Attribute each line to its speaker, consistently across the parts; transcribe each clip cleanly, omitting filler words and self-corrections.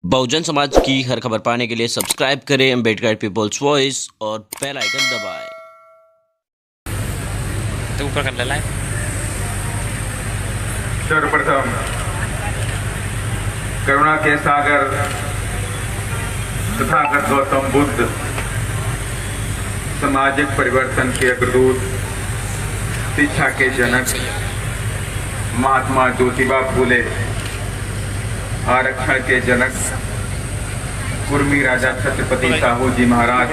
Speaker 1: बहुजन समाज की हर खबर पाने के लिए सब्सक्राइब करें अम्बेडकर पीपल्स वॉइस और बेल आइकन दबाएं।
Speaker 2: तो ऊपर कर लेना है।
Speaker 3: सर्वप्रथम करुणा के सागर तथागत गौतम बुद्ध सामाजिक परिवर्तन के अग्रदूत, शिक्षा के जनक महात्मा ज्योतिबा फूले, आरक्षण के जनक कुर्मी राजा छत्रपति साहू जी महाराज,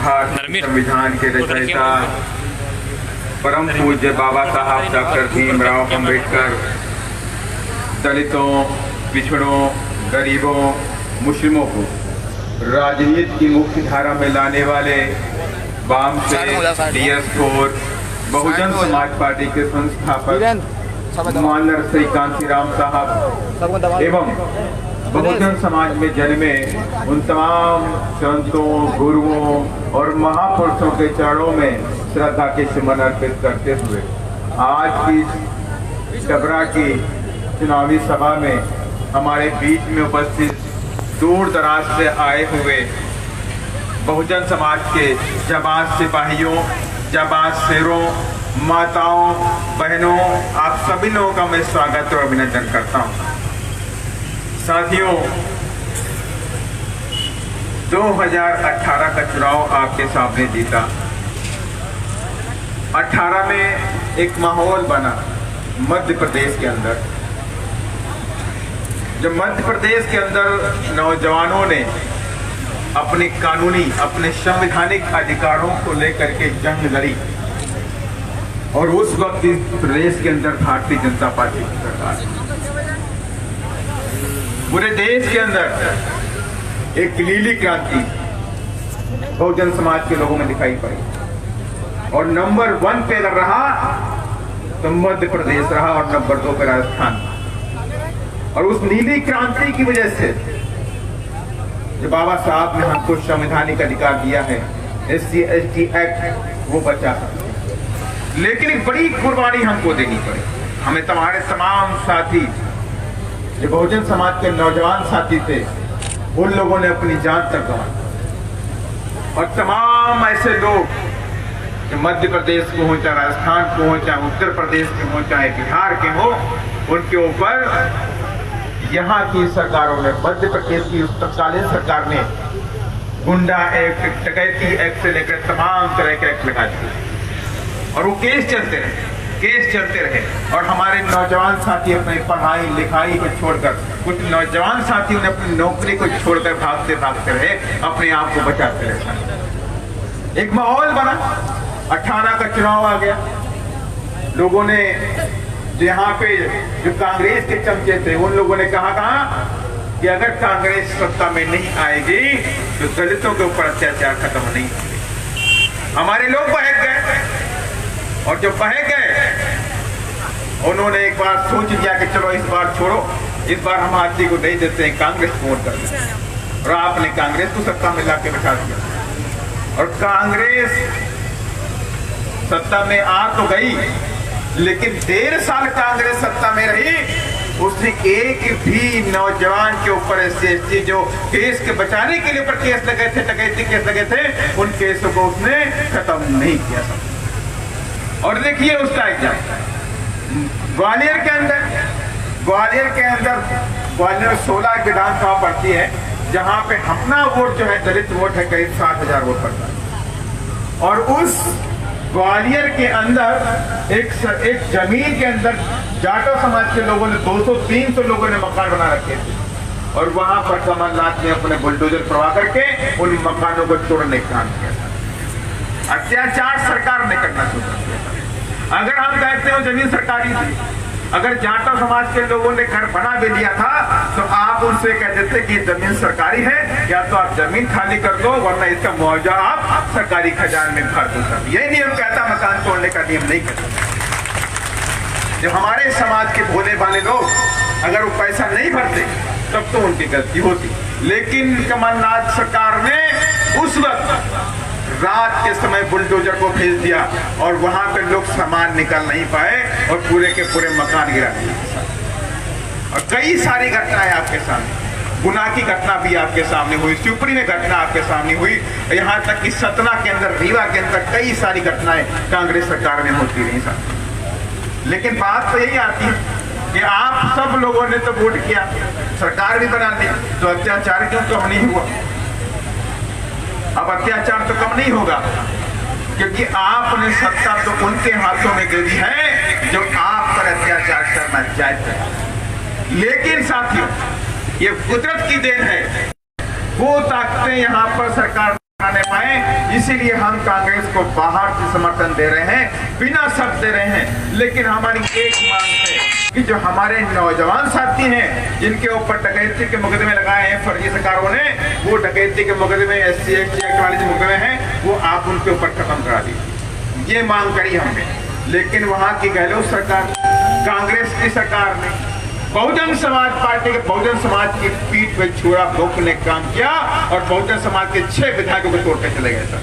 Speaker 3: भारतीय संविधान के रचयिता परम पूज्य बाबा साहब डॉक्टर भीमराव अम्बेडकर, दलितों, पिछड़ों, गरीबों, मुस्लिमों को राजनीति की मुख्य धारा में लाने वाले वाम से DS4 बहुजन समाज पार्टी के संस्थापक मानर श्री कांशीराम साहब एवं बहुजन समाज में जन्मे उन तमाम संतों, गुरुओं और महापुरुषों के चरणों में श्रद्धा के सुमन अर्पित करते हुए आज की डबरा की चुनावी सभा में हमारे बीच में उपस्थित दूर दराज से आए हुए बहुजन समाज के जाबाज सिपाहियों, जाबाज शेरों, माताओं, बहनों, आप सभी लोगों का मैं स्वागत और अभिनंदन करता हूं। साथियों, 2018 का चुनाव आपके सामने जीता। 18 में एक माहौल बना मध्य प्रदेश के अंदर, जब मध्य प्रदेश के अंदर नौजवानों ने अपने कानूनी, अपने संवैधानिक अधिकारों को लेकर के जंग लड़ी और उस वक्त इस प्रदेश के अंदर भारतीय जनता पार्टी की सरकार, पूरे देश के अंदर एक नीली क्रांति बहुजन समाज के लोगों में दिखाई पड़ी और नंबर 1 पे अगर रहा तो मध्य प्रदेश रहा और नंबर 2 पे राजस्थान। और उस नीली क्रांति की वजह से जो बाबा साहब ने हमको संवैधानिक अधिकार दिया है, SC/ST एक्ट, वो बचा। लेकिन एक बड़ी कुर्बानी हमको देनी पड़ी। हमें तुम्हारे तमाम साथी जो बहुजन समाज के नौजवान साथी थे, उन लोगों ने अपनी जान तक गंवाई और तमाम ऐसे लोग जो मध्य प्रदेश को हो, चाहे राजस्थान को हो, चाहे उत्तर प्रदेश के हो, चाहे बिहार के हो, उनके ऊपर यहाँ की सरकारों ने, मध्य प्रदेश की तत्कालीन सरकार ने गुंडा एक्ट, डकैती एक्ट से लेकर तमाम तरह के एक्ट लगा दिए और वो केस चलते रहे और हमारे नौजवान साथी अपनी पढ़ाई लिखाई को छोड़कर, कुछ नौजवान साथियों ने अपनी नौकरी को छोड़कर भागते रहे, अपने आप को बचाते रहे। एक माहौल बना, 18 का चुनाव आ गया। लोगों ने यहाँ पे जो कांग्रेस के चमचे थे, उन लोगों ने कहा कि अगर कांग्रेस सत्ता में नहीं आएगी तो दलितों के ऊपर अत्याचार खत्म नहीं होंगे। हमारे लोग बहक गए और जब बहक गए, उन्होंने एक बार सोच लिया कि चलो इस बार छोड़ो, इस बार हम आदमी को नहीं देते हैं, कांग्रेस को वोट कर देते हैं। और आपने कांग्रेस को सत्ता में लाके बिठा दिया और कांग्रेस सत्ता में आ तो गई, लेकिन 1.5 साल कांग्रेस सत्ता में रही, उसने एक भी नौजवान के ऊपर SC/ST जो केस के बचाने के लिए ऊपर केस लगे थे, डकैती केस लगे थे, उन केसों को उसने खत्म नहीं किया था। और देखिए उसका एग्जाम्पल ग्वालियर के अंदर 16 विधानसभा पड़ती है, जहां पे अपना वोट जो है, दलित वोट है, करीब 7,000 वोट पड़ता है। और उस ग्वालियर के अंदर एक जमीन के अंदर जाटो समाज के लोगों ने 200-300 लोगों ने मकान बना रखे थे और वहां पर कमलनाथ ने अपने बुलडोजर प्रवाह करके उन मकानों को तोड़ने का काम किया था। अत्याचार सरकार ने करना शुरू कर दिया। अगर हम कहते हो जमीन सरकारी थी, अगर जाटो समाज के लोगों ने घर बना भी लिया था तो आप उनसे कह देते कि जमीन सरकारी है, या तो आप जमीन खाली कर दो, वरना इसका मुआवजा आप सरकारी खजाने में भर दो। यही नियम कहता, मकान तोड़ने का नियम नहीं कहता। जब हमारे समाज के भोले भाले लोग अगर वो पैसा नहीं भरते तब तो उनकी गलती होती, लेकिन कमलनाथ सरकार ने उस वक्त रात के समय बुलडोजर को भेज दिया और वहां पे लोग सामान निकाल नहीं पाए और पूरे के पूरे मकान गिरा दिए। और कई सारी घटनाएं आपके सामने, गुना की घटना भी आपके सामने हुई, शिवपुरी में घटना आपके सामने हुई, यहाँ तक कि सतना के अंदर, रीवा के अंदर कई सारी घटनाएं कांग्रेस सरकार में होती रही साहब। लेकिन बात तो यही आती है कि आप सब लोगों ने तो वोट किया, सरकार भी बना ली, तो अत्याचार क्यों कम नहीं हुआ? अब अत्याचार तो कम नहीं होगा, क्योंकि आपने सत्ता तो उनके हाथों में दे दी है जो आप पर अत्याचार करना चाहते हैं। लेकिन साथियों, ये कुदरत की देन है, वो ताकतें यहाँ पर सरकार आने पाए, इसीलिए हम कांग्रेस को बाहर से समर्थन दे रहे हैं, बिना शर्त दे रहे हैं। लेकिन हमारी एक मांग है कि जो हमारे नौजवान साथी हैं, जिनके ऊपर डकैती के मुकदमे लगाए हैं फर्जी सरकारों ने, वो डकैती के मुकदमे SC एक्ट वाले जो मुकदमे हैं, वो आप उनके ऊपर खत्म करा दीजिए, ये मांग करी हमने। लेकिन वहां की गहलोत सरकार, कांग्रेस की सरकार ने बहुजन समाज पार्टी के बहुजन समाज की पीठ पे छुरा भोंकने का काम किया और बहुजन समाज के 6 विधायकों को तोड़ के चले गए सर।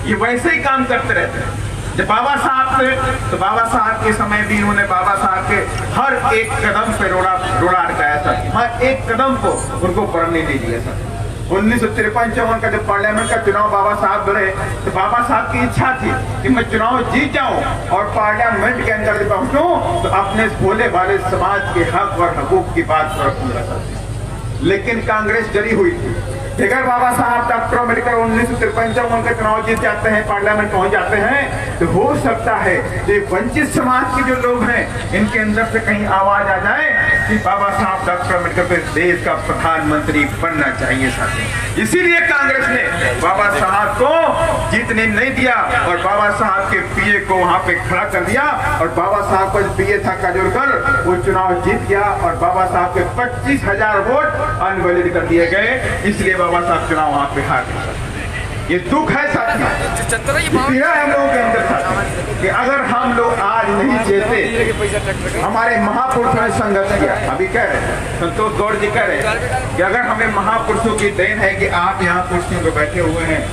Speaker 3: ये वैसे ही काम करते रहते हैं। जब बाबा साहब थे तो बाबा साहब के समय भी इन्होंने बाबा साहब के हर एक कदम पे रोड़ा अटकाया था, हर एक कदम को उनको बढ़ने नहीं दिया सर। 1953-54 का जब पार्लियामेंट का चुनाव बाबा साहब लड़े, तो बाबा साहब की इच्छा थी कि मैं चुनाव जीत जाऊं और पार्लियामेंट के अंदर जब पहुंचूं तो अपने भोले भाले समाज के हक और हकूक की बात रखूंगा। लेकिन कांग्रेस जरी हुई थी। अगर बाबा साहब डॉक्टर अम्बेडकर 1953-54 का चुनाव जीत जाते हैं, पार्लियामेंट पहुंच जाते हैं, तो हो सकता है कि वंचित समाज के जो लोग हैं, इनके अंदर से कहीं आवाज आ जाए कि बाबा साहब डॉक्टर अम्बेडकर को देश का प्रधानमंत्री बनना चाहिए साथी। इसीलिए कांग्रेस ने बाबा साहब को जीतने नहीं दिया और बाबा साहब के पीए को वहां पे खड़ा कर दिया, और बाबा साहब को पीए था काजोलकर, वो चुनाव जीत गया और बाबा साहब के 25,000 वोट अनवैलिड कर दिए गए। इसलिए बाबा साहब चुनाव वहां पे हार गए। ये दुख है साथियों, पीड़ा है हम लोगों के अंदर साथियों, कि अगर हम लोग आज नहीं जीते, हमारे महापुरुषों ने संघर्ष किया। अभी कह रहे संतोष गौड़ जी कह रहे कि अगर हमें महापुरुषों की देन है कि आप यहाँ कुर्सियों पे बैठे हुए हैं,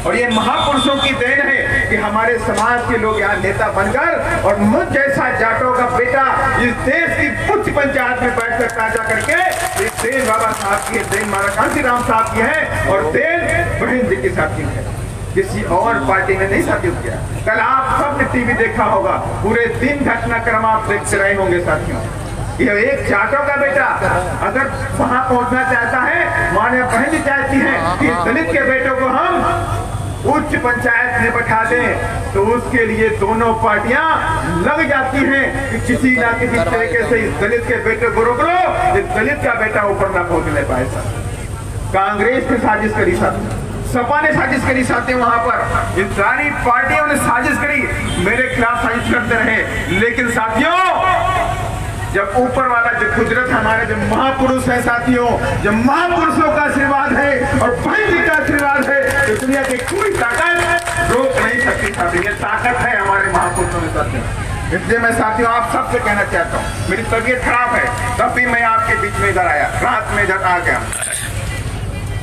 Speaker 3: और ये महापुरुषों की देन है कि हमारे समाज के लोग यहाँ नेता बनकर, और मुझ जैसा जाटों का बेटा इस देश की उच्च पंचायत में बैठकर ताजा करके, इस देन बाबा साहब की है, देन महाराज कांशीराम साहब की है, और देन बहन जी की साथी है, किसी और पार्टी ने नहीं साथी किया। कल आप सबने टीवी देखा होगा, पूरे दिन घटनाक्रम आप देखते रहे होंगे साथियों। ये एक जाटों का बेटा अगर वहां पहुंचना चाहता है, माननीय बहन जी चाहती है कि दलित के बेटों को हम उच्च पंचायत में बैठा दें, तो उसके लिए दोनों पार्टियां लग जाती हैं कि किसी ना किसी तरीके से इस दलित के बेटे को रोक लो, इस दलित का बेटा ऊपर ना पहुंचने पाए सर। कांग्रेस ने साजिश करी साथी, सपा ने साजिश करी साथी, वहां पर इन सारी पार्टियों ने साजिश करी, मेरे खिलाफ साजिश करते रहे। लेकिन साथियों, जब ऊपर वाला जो कुदरत हमारे जो महापुरुष है साथियों, जब महापुरुषों का आशीर्वाद है और बहन जी का आशीर्वाद है, तो दुनिया की कोई ताकत रोक नहीं सकती साथी। ये ताकत है हमारे महापुरुषों में साथियों। इसलिए मैं साथियों आप सबसे कहना चाहता हूँ, मेरी तबीयत खराब है, तब भी मैं आपके बीच में इधर आया, रात में इधर आ गया,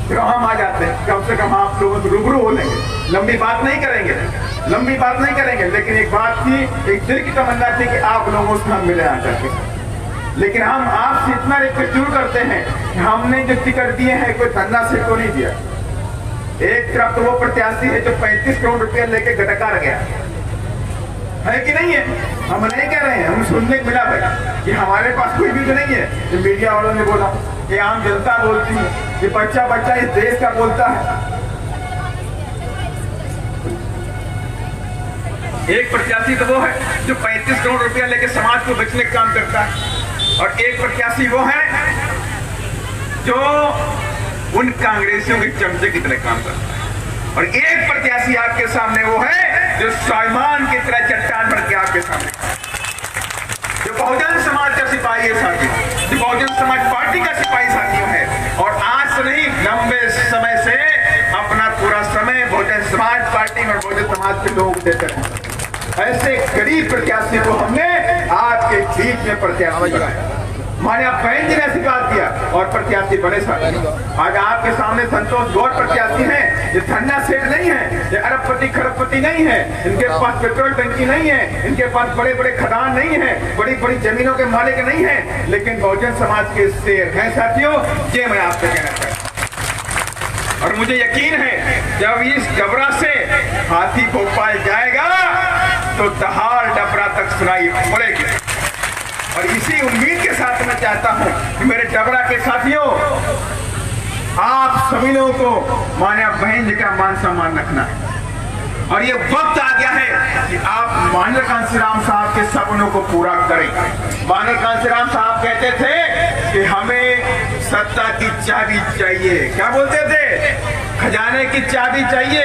Speaker 3: फिर हम आ जाते हैं, कम से कम आप लोगों से रूबरू हो लेंगे, लंबी बात नहीं करेंगे, लेकिन एक बात थी, एक दिल की तमन्ना थी कि आप लोगों से हम मिले आकर के। लेकिन हम आपसे इतना रिक्वेस्ट जरूर करते हैं कि हमने जो टिकट दिए हैं कोई धन्ना से तो नहीं दिया। एक तरफ तो वो प्रत्याशी है जो 35 करोड़ रुपया लेके गटकार गया है कि नहीं है, हम नहीं कह रहे हैं, हम सुनने को मिला भाई कि हमारे पास कोई भी तो नहीं है। जो मीडिया वालों ने बोला, कि आम जनता बोलती है, कि बच्चा इस देश का बोलता है। एक प्रत्याशी तो वो है जो 35 करोड़ रुपया लेके समाज को बचने का काम करता है, और एक प्रत्याशी वो है जो उन कांग्रेसियों के चमचे की तरह काम करता है, और एक प्रत्याशी आपके सामने वो है जो स्वाभिमान की तरह चट्टान बन के आपके सामने, जो बहुजन समाज का सिपाही है साथी, जो बहुजन समाज पार्टी का सिपाही साथियों है, और आज से नहीं लंबे समय से अपना पूरा समय बहुजन समाज पार्टी और बहुजन समाज के लोग देते हैं। ऐसे गरीब प्रत्याशी को हमने आपके बीच में प्रत्याशी बनाया। माननीय बहन जी ने आशीर्वाद दिया और प्रत्याशी बड़े साथी। आज आपके सामने संतोष गौड़ प्रत्याशी हैं। ये धन्ना सेठ नहीं है, ये अरबपति खरबपति नहीं है, इनके पास पेट्रोल टंकी नहीं है, इनके पास बड़े बड़े खदान नहीं है, बड़ी बड़ी जमीनों के मालिक नहीं है, लेकिन बहुजन समाज के शेर हैं साथियों। ये मैं आपसे कहना चाहता हूं और मुझे यकीन है जब इस डबरा से हाथी भोपाल जाएगा तो दहाड़ डबरा तक सुनाई पड़ेगी। और इसी उम्मीद के साथ मैं चाहता हूं कि मेरे डबरा के साथियों, आप सभी लोगों को माननीय बहन जी का मान सम्मान रखना है। और ये वक्त आ गया है कि आप माननीय कांशीराम साहब के सपनों को पूरा करें। माननीय कांशीराम साहब कहते थे कि हमें सत्ता की चाबी चाहिए। क्या बोलते थे? खजाने की चाबी चाहिए।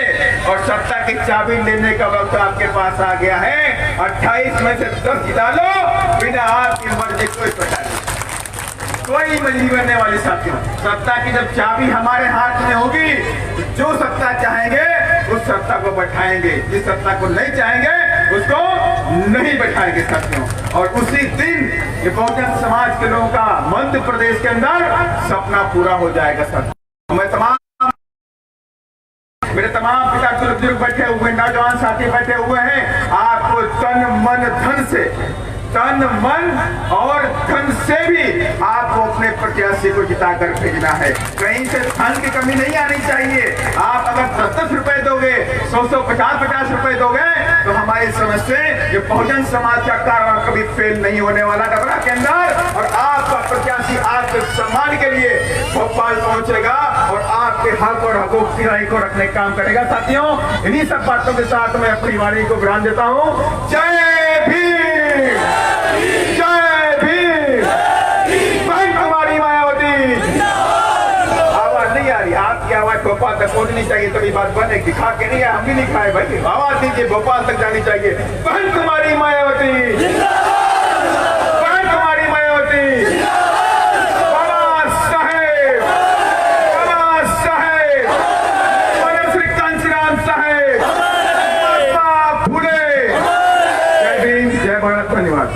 Speaker 3: और सत्ता की चाबी लेने का वक्त आपके पास आ गया है। 28 में से 10 जिता लो, बिना आपकी मर्जी कोई पता नहीं, कोई मंजूरी बनने वाली साथियों। सत्ता की जब चाबी हमारे हाथ में होगी तो जो सत्ता चाहेंगे उस सत्ता को बैठाएंगे, जिस सत्ता को नहीं चाहेंगे उसको नहीं बैठाएंगे साथियों। और उसी दिन ये बहुजन समाज के लोगों का मध्य प्रदेश के अंदर सपना पूरा हो जाएगा साथियों। मैं मेरे तमाम पिता बुजुर्ग बैठे हुए, नौजवान साथी बैठे हुए हैं, आपको तन मन धन से, तन मन और धन से भी आपको अपने प्रत्याशी को जिताकर भेजना है। कहीं से धन की कमी नहीं आनी चाहिए। आप अगर 10-10 रुपए दोगे, 100-100, 50-50 रुपए दोगे तो हमारी समझ से ये बहुजन समाज का कारवां कभी फेल नहीं होने वाला डबरा के अंदर। और आपका प्रत्याशी आपके सम्मान के लिए भोपाल पहुंचेगा और आपके हक और हकूक को रखने का काम करेगा साथियों। इन्हीं सब बातों के साथ मैं अपनी वाणी को विराम देता हूं। जय भीम, जय भीम, बहन कुमारी मायावती। आवाज नहीं आ रही, आपकी आवाज भोपाल तक पहुंचनी चाहिए तभी बात बनेगी। दिखा के नहीं है, हम भी नहीं खाए भाई, आवाज दीजिए, भोपाल तक जानी चाहिए। बहन कुमारी मायावती, बहन कुमारी मायावती, बाबा साहेब, बाबा साहेब, माननीय श्री कांशीराम साहेब, महात्मा फुले। जय भीम, जय भारत, धन्यवाद।